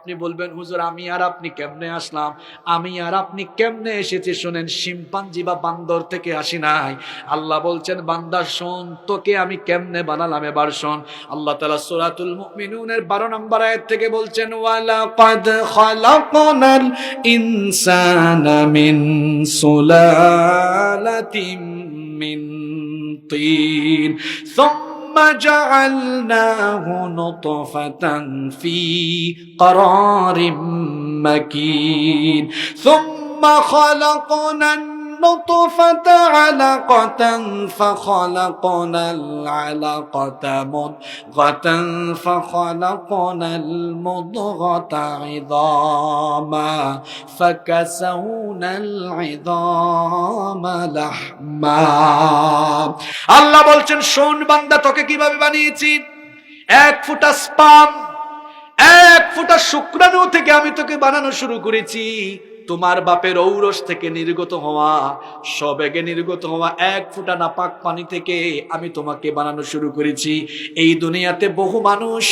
আপনি বলবেন হুজুর আমি আর আপনি কেমনে আসলাম, আমি আর আপনি কেমনে এসেছি শুনেন, শিম্পাঞ্জি বা বান্দর থেকে আসি নাই। আল্লাহ বলছেন বান্দা শোন তোকে আমি কেমনে বানালাম, এবার শোন। আল্লাহ তাআলা সূরাতুল মুমিনুনের 12 নম্বর আয়াত থেকে বলছেন ওয়ালাকাদ খালাকনাল ইনসানা মিন সুলালাতিম মিন তিন ثم جعلناه نطفة في قرار مكين ثم خلقنا النطفة علقة فخلقنا العلقة مضغة فخلقنا المضغة عظاما فكسونا العظام لحما আল্লাহ বলছেন শোন বান্দা তোকে কিভাবে বানিয়েছি। এক ফোঁটা স্পাম, এক ফোঁটা শুক্রাণু থেকে আমি তোকে বানানো শুরু করেছি। তোমার বাপের ঔরস থেকে নির্গত হওয়া, সবেগে নির্গত হওয়া এক ফোঁটা নাপাক পানি থেকে আমি তোমাকে বানানো শুরু করেছি। এই দুনিয়াতে বহু মানুষ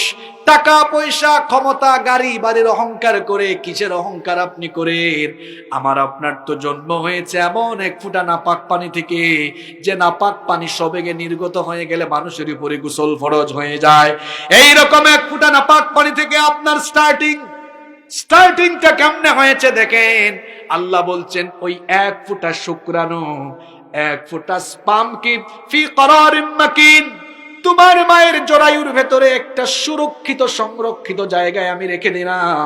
টাকা পয়সা ক্ষমতা গাড়ি বাড়ির অহংকার করে, কিসের অহংকার আপনি করেন? আমার আপনার তো জন্ম হয়েছে এমন এক ফোঁটা নাপাক পানি থেকে, যে নাপাক পানি সবেগে নির্গত হয়ে গেলে মানুষের উপরে গোসল ফরজ হয়ে যায়। এই রকম এক ফোঁটা নাপাক পানি থেকে আপনার স্টার্টিংটা কেমনে হয়েছে দেখেন। আল্লাহ বলছেন ওই এক ফোঁটা শুক্রাণু, এক ফোঁটা স্পাম কি ফি করারিম মাকিন, তোমার মায়ের জরায়ুর ভেতরে একটা সুরক্ষিত সংরক্ষিত জায়গায় আমি রেখে দিলাম।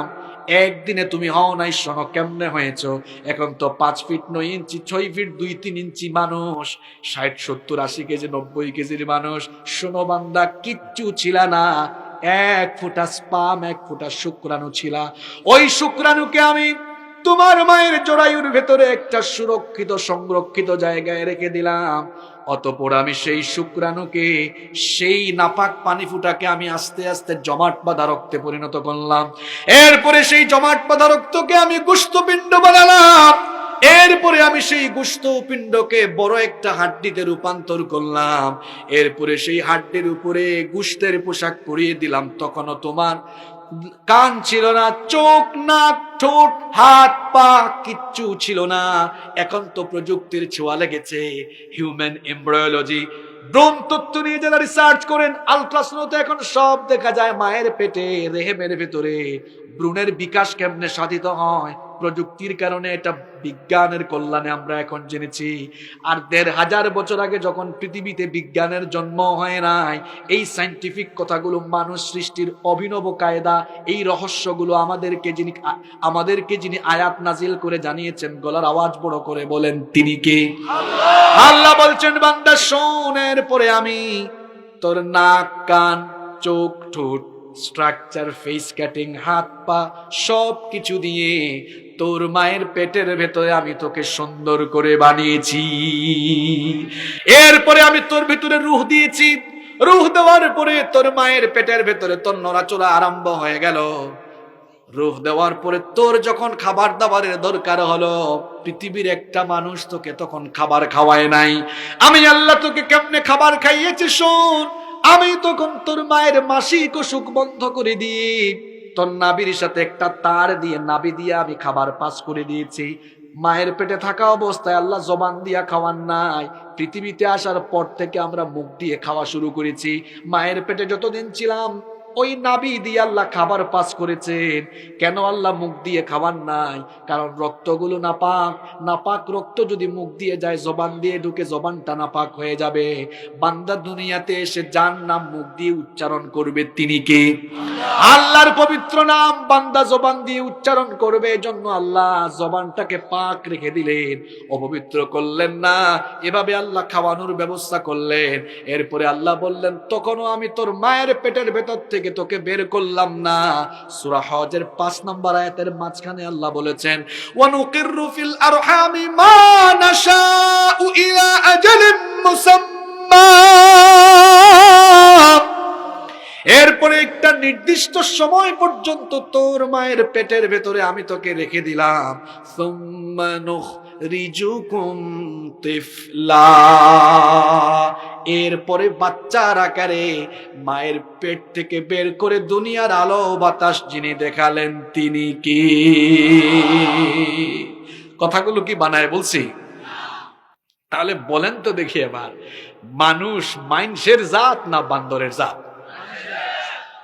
একদিনে তুমি হও নাই, শোনো কেমনে হয়েছ। এখন তো 5 ফিট 9 ইঞ্চি 6 ফিট 2-3 ইঞ্চি মানুষ, 60 70 80 কেজি 90 কেজির মানুষ। শোনো বান্দা কিচ্ছু ছিল না, এক ফোঁটা স্পাম, এক ফোঁটা শুক্রাণু ছিল। ওই শুক্রাণুকে আমি তোমার মায়ের জরায়ুর ভেতরে একটা সুরক্ষিত সংরক্ষিত জায়গায় রেখে দিলাম। অতঃপর আমি সেই শুক্রাণুকে, সেই নাপাক পানি ফুটাকে আমি আস্তে আস্তে জমাট বাঁধা রক্তে পরিণত করলাম। এরপরে সেই জমাট বাঁধা রক্তকে আমি গোশতপিণ্ড বানালাম। এরপরে আমি সেই গোশতপিণ্ডকে বড় একটা হাড্ডিতে রূপান্তর করলাম। এরপরে সেই হাড্ডির উপরে গোশতের পোশাক পরিয়ে দিলাম। তখনও তোমার কান ছিল না, চোখ নাক ঠোঁট হাত পা কিচ্ছু ছিল না। এখন তো প্রযুক্তির ছোঁয়া লেগেছে, হিউম্যান এমব্রায়োলজি, ব্রণ তত্ত্ব নিয়ে যারা রিসার্চ করেন, আলট্রাসাউন্ডে এখন সব দেখা যায়। মায়ের পেটে রেহেমের ভেতরে ভ্রূণের বিকাশ কেমনে সাধিত হয়, প্রযুক্তির কারণে, এটা বিজ্ঞানের কল্যাণে আমরা এখন জেনেছি। আর 1500 বছর আগে যখন পৃথিবীতে বিজ্ঞানের জন্ম হয় নাই, এই সায়েন্টিফিক কথাগুলো, মানুষ সৃষ্টির অভিনব কায়দা, এই রহস্যগুলো আমাদেরকে যিনি আয়াত নাজিল করে জানিয়েছেন, গলার আওয়াজ বড় করে বলেন তিনি কে? আল্লাহ বলছেন বান্দা শোন, এরপরে আমি তোর নাক কান চোখ ঠোঁট স্ট্রাকচার, ফেস কাটিং, হাত পা সব কিছু দিয়ে তোর মায়ের পেটের ভেতরে আমি তোকে সুন্দর করে বানিয়েছি। এরপরে আমি তোর ভেতরে রূহ দিয়েছি। রূহ দেওয়ার পরে তোর মায়ের পেটের ভেতরে তোর নড়াচড়া আরম্ভ হয়ে গেল। রূহ দেওয়ার পরে তোর যখন খাবার দাবারের দরকার হলো, পৃথিবীর একটা মানুষ তোকে তখন খাবার খাওয়ায় নাই। আমি আল্লাহ তোকে কেমনে খাবার খাইয়েছি শোন। আমি তখন তোর মায়ের মাসিক অসুখ বন্ধ করে দিয়ে, তোর নাভির সাথে একটা তার দিয়ে, নাভি দিয়ে আমি খাবার পাস করে দিয়েছি। মায়ের পেটে থাকা অবস্থায় আল্লাহ জবান দিয়া খাওয়ান নাই। পৃথিবীতে আসার পর থেকে আমরা মুখ দিয়ে খাওয়া শুরু করেছি। মায়ের পেটে যতদিন ছিলাম ওই নাভি দিয়ে আল্লাহ খাবার পাস করেছেন। কেন আল্লাহ মুখ দিয়ে খাবার নাই? কারণ রক্তগুলো নাপাক। নাপাক রক্ত যদি মুখ দিয়ে যায়, জবান দিয়ে ঢুকে, জবানটা নাপাক হয়ে যাবে। বান্দা দুনিয়াতে এসে যার নাম মুখ দিয়ে উচ্চারণ করবে তিনি কে? আল্লাহর পবিত্র নাম বান্দা জবান দিয়ে উচ্চারণ করবে, এজন্য আল্লাহ জবানটাকে পাক রেখে দিলেন, অপবিত্র করলেন না। এভাবে আল্লাহ খাওয়ানোর ব্যবস্থা করলেন। এরপরে আল্লাহ বললেন তখনও আমি তোর মায়ের পেটের ভেতর থেকে তোকে বের করলাম না। সূরা হজের 5 নম্বর আয়াতের মাঝখানে আল্লাহ বলেছেন ওয়ানুকিরু ফিল আরহামি মা নাশাউ ইলা আজালিম মুসাম্মা। এরপরে একটা নির্দিষ্ট সময় পর্যন্ত তোর মায়ের পেটের ভেতরে আমি তোকে রেখে দিলাম, সুম্মা নুখরিজুকুম তিফলা, এরপরে বাচ্চার আকারে মায়ের পেট থেকে বের করে দুনিয়ার আলো বাতাস যিনি দেখালেন তিনি কি? কথাগুলো কি বানায় বলছি? তাহলে বলেন তো দেখি এবার, মানুষ মাইনষের জাত না বান্দরের জাত?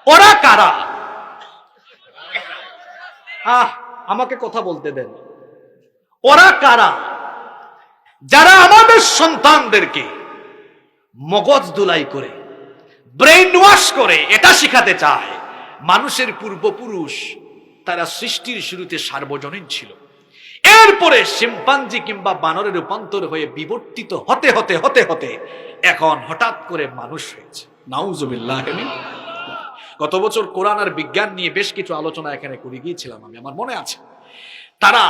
ওরা কারা? আমাকে কথা বলতে দেন। ওরা কারা যারা আমাদের সন্তানদেরকে মগজ ধুলাই করে, ব্রেইন ওয়াশ করে এটা শিখাতে চায় মানুষের পূর্বপুরুষ তারা সৃষ্টির শুরুতে সার্বজনীন ছিল, এরপরে শিম্পাঞ্জি কিংবা বানরে রূপান্তর হয়ে বিবর্তিত হতে হতে হতে হতে এখন হঠাৎ করে মানুষ হয়েছে। নাউজুবিল্লাহ। গত বছর কোরআন আর বিজ্ঞান নিয়ে বেশ কিছু আলোচনা এখানে করে গিয়েছিলাম আমি, আমার মনে আছে। তারা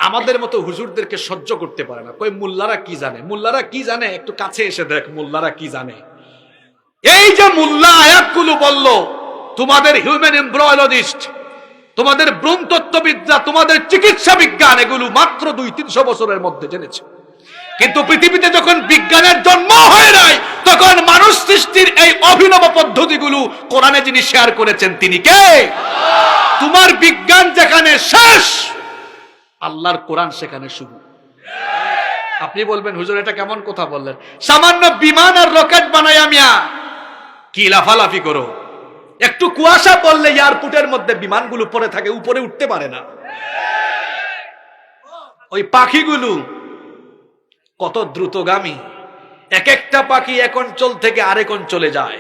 আমাদের মতো হুজুরদেরকে সহ্য করতে পারে না। কই মোল্লারা কি জানে, মোল্লারা কি জানে, একটু কাছে এসে দেখ মোল্লারা কি জানে। এই যে মোল্লা আয়াতগুলো বলল, তোমাদের হিউম্যান এমব্রিওলজিস্ট, তোমাদের ভ্রূণতত্ত্ববিদরা, তোমাদের চিকিৎসা বিজ্ঞান এগুলো মাত্র 200-300 বছরের মধ্যে জেনেছে। কিন্তু পৃথিবীতে যখন বিজ্ঞানের জন্ম হয় নাই, তখন মানুষ সৃষ্টির এই অভিনব পদ্ধতিগুলো কোরআনে যিনি শেয়ার করেছেন তিনি কে? তোমার বিজ্ঞান যেখানে শেষ, আল্লাহর কোরআন সেখানে শুরু। আপনি বলবেন হুজুর এটা কেমন কথা বললেন? সামান্য বিমান আর রকেট বানাই আমিয়া কি লাফালাফি করো? একটু কুয়াশা পড়লে এয়ারপোর্টের মধ্যে বিমানগুলো পড়ে থাকে, উপরে উঠতে পারে না। ওই পাখিগুলো কত দ্রুতগামী, এক একটা পাখি এক অঞ্চল থেকে আরেক অঞ্চলে যায়,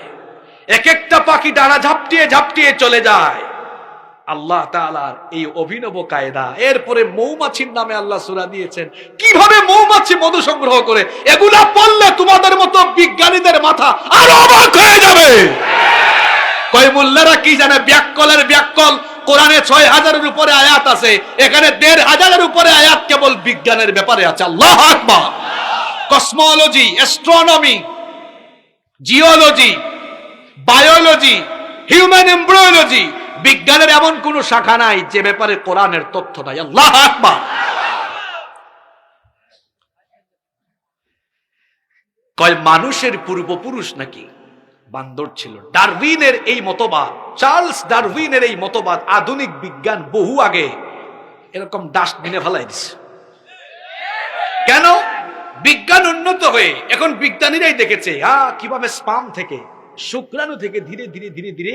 এক একটা পাখি ডানা ঝাপটিয়ে ঝাপটিয়ে চলে যায়। আল্লাহ তাআলার এই অভিনব কায়দা। এরপরে মৌমাছির নামে আল্লাহ সূরা দিয়েছেন, কিভাবে মৌমাছি মধু সংগ্রহ করে। এগুলা পড়লে তোমাদের মতো বিজ্ঞানীদের মাথা আরো অবাক হয়ে যাবে। কয় মোল্লারা কি জানে? ব্যাককলের ব্যাককল কোরআনে 6000-এর উপরে আয়াত আছে, এখানে 1500-এর উপরে আয়াত কেবল বিজ্ঞানের ব্যাপারে আছে। আল্লাহু আকবার। Cosmology, astronomy, geology, biology, human embryology, বিজ্ঞানের এমন কোন শাখা নাই যে ব্যাপারে কোরআনের তথ্য নাই। আল্লাহু আকবার। কয় মানুষের পূর্বপুরুষ নাকি বান্দর ছিল। ডারউইনের এই মতবাদ, চার্লস ডারউইনের এই মতবাদ আধুনিক বিজ্ঞান বহু আগে এরকম ডাস্টবিনে ফেলাই দিছে। কেন? বিজ্ঞান উন্নত হয়ে এখন বিজ্ঞানীরাই দেখেছে কিভাবে স্পাম থেকে, শুক্রাণু থেকে ধীরে ধীরে ধীরে ধীরে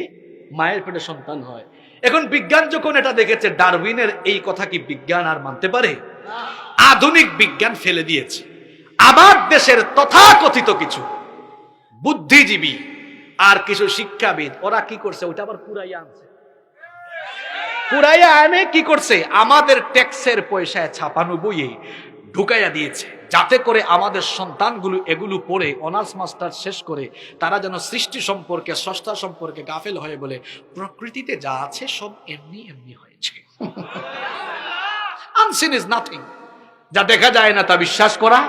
মায়ের পেটে সন্তান হয়। এখন বিজ্ঞান যখন এটা দেখেছে, ডারউইনের এই কথা কি বিজ্ঞান আর মানতে পারে? আধুনিক বিজ্ঞান ফেলে দিয়েছে। আমার দেশের তথাকথিত কিছু বুদ্ধিজীবী আর কিছু শিক্ষাবিদ, ওরা কি করছে? ওটা আবার পুরাইয়া আনছে। পুরাইয়া আনে কি করছে? আমাদের ট্যাক্সের পয়সায় ছাপানো বইয়ে ঢুকাইয়া দিয়েছে, যাতে করে আমাদের সন্তানগুলো এগুলো পড়ে অনার্স মাস্টার শেষ করে তারা যেন সৃষ্টি সম্পর্কে, স্রষ্টা সম্পর্কে গাফেল হয়ে বলে প্রকৃতিতে যা আছে সব এমনি এমনি হয়েছে। Unseen is nothing. যা দেখা যায় না তা বিশ্বাস করা।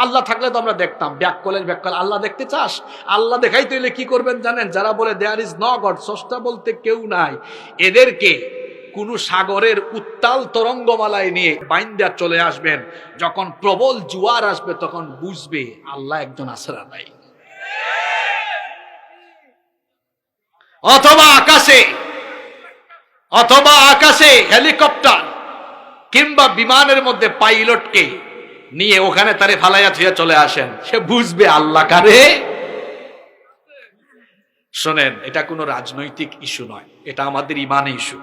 আল্লাহ থাকলে তো আমরা দেখতাম। ব্যাককলের ব্যাককল। আল্লাহ দেখতে চাস? আল্লাহ দেখাইতে হইলে কি করবেন জানেন? যারা বলে দেয়ার ইজ নো গড, স্রষ্টা বলতে কেউ নাই, এদেরকে কোন সাগরের উত্তাল তরঙ্গমালায় নিয়ে বাইন্দা চলে আসবেন। যখন প্রবল জোয়ার আসবে তখন বুঝবে আল্লাহ একজন আছরা নাই। অথবা আকাশে হেলিকপ্টার কিংবা বিমানের মধ্যে পাইলটকে নিয়ে ওখানে তারে ফালাইয়া থুইয়া চলে আসেন, সে বুঝবে আল্লাহ কারে। শোনেন, এটা কোনো রাজনৈতিক ইস্যু নয়, এটা আমাদের ইমানি ইস্যু।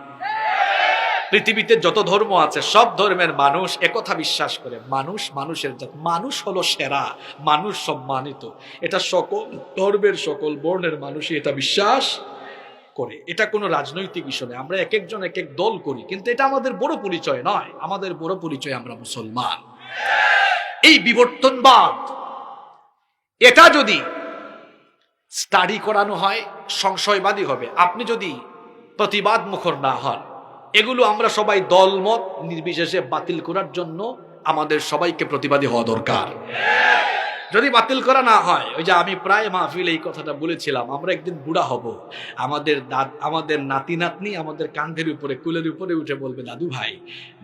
পৃথিবীতে যত ধর্ম আছে সব ধর্মের মানুষ একথা বিশ্বাস করে, মানুষ মানুষের জাত, মানুষ হলো সেরা, মানুষ সম্মানিত। এটা সকল ধর্মের সকল বর্ণের মানুষই এটা বিশ্বাস করে। এটা কোনো রাজনৈতিক ইস্যু নয়। আমরা এক একজন এক এক দল করি, কিন্তু এটা আমাদের বড় পরিচয় নয়। আমাদের বড় পরিচয় আমরা মুসলমান। এই বিবর্তনবাদ, এটা যদি স্টাডি করানো হয় সংশয়বাদী হবে। আপনি যদি প্রতিবাদ মুখর না হন, এগুলো আমরা সবাই দলমত নির্বিশেষে বাতিল করার জন্য আমাদের সবাইকে প্রতিবাদী হওয়া দরকার। যদি বাতিল করা না হয়, ওই যে আমি প্রায় মাহফিলে এই কথাটা বলেছিলাম, আমরা একদিন বুড়া হব, আমাদের নাতি নাতনি আমাদের কাঁধের উপরে, কুলের উপরে উঠে বলবে, দাদু ভাই,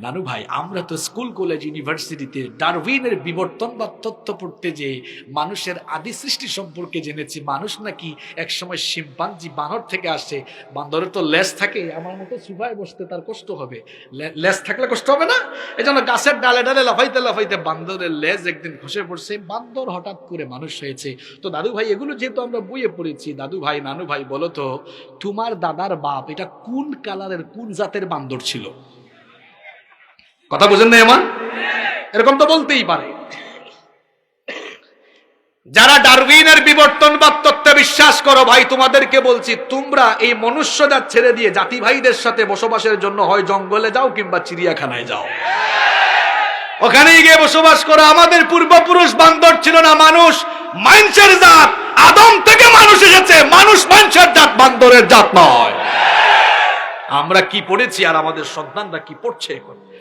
নানু ভাই, আমরা তো স্কুল কলেজ ইউনিভার্সিটিতে ডারউইনের বিবর্তনবাদ তত্ত্ব পড়তে যে মানুষের আদি সৃষ্টি সম্পর্কে জেনেছি, মানুষ নাকি একসময় শিম্পাঞ্জি বানর থেকে আসে, বান্দরের তো লেজ থাকে, আমার মতো সুফায় বসতে তার কষ্ট হবে, লেজ থাকলে কষ্ট হবে না? এই জন্য গাছের ডালে ডালে লাফাইতে লাফাইতে বান্দরের লেজ একদিন খসে পড়ছে, বান্দর হঠাৎ করে মানুষ হয়েছে। তো দাদু ভাই, এগুলো যেহেতু আমরা বইয়ে পড়েছি, দাদু ভাই, নানু ভাই, বলো তো তোমার দাদার বাপ এটা কোন কালারের, কোন জাতের বান্দর ছিল? কথা বুঝেন না এমন? এরকম তো বলতেই পারে। যারা ডারউইনের বিবর্তনবাদ তত্ত্বে বিশ্বাস করো ভাই, তোমাদেরকে বলছি, তোমরা এই মনুষ্যজাত ছেড়ে দিয়ে জাতি ভাইদের সাথে বসবাসের জন্য হয় জঙ্গলে যাও কিংবা চিড়িয়াখানায় যাও, ওখানে গিয়ে বসবাস করো। আমাদের পূর্বপুরুষ বান্দর ছিল না, মানুষ, মানুষের জাত। আদম থেকে মানুষ এসেছে, মানুষ মানুষের জাত, বান্দরের জাত নয়। আমরা কি পড়েছি আর আমাদের সন্তানরা কি পড়ছে এখন?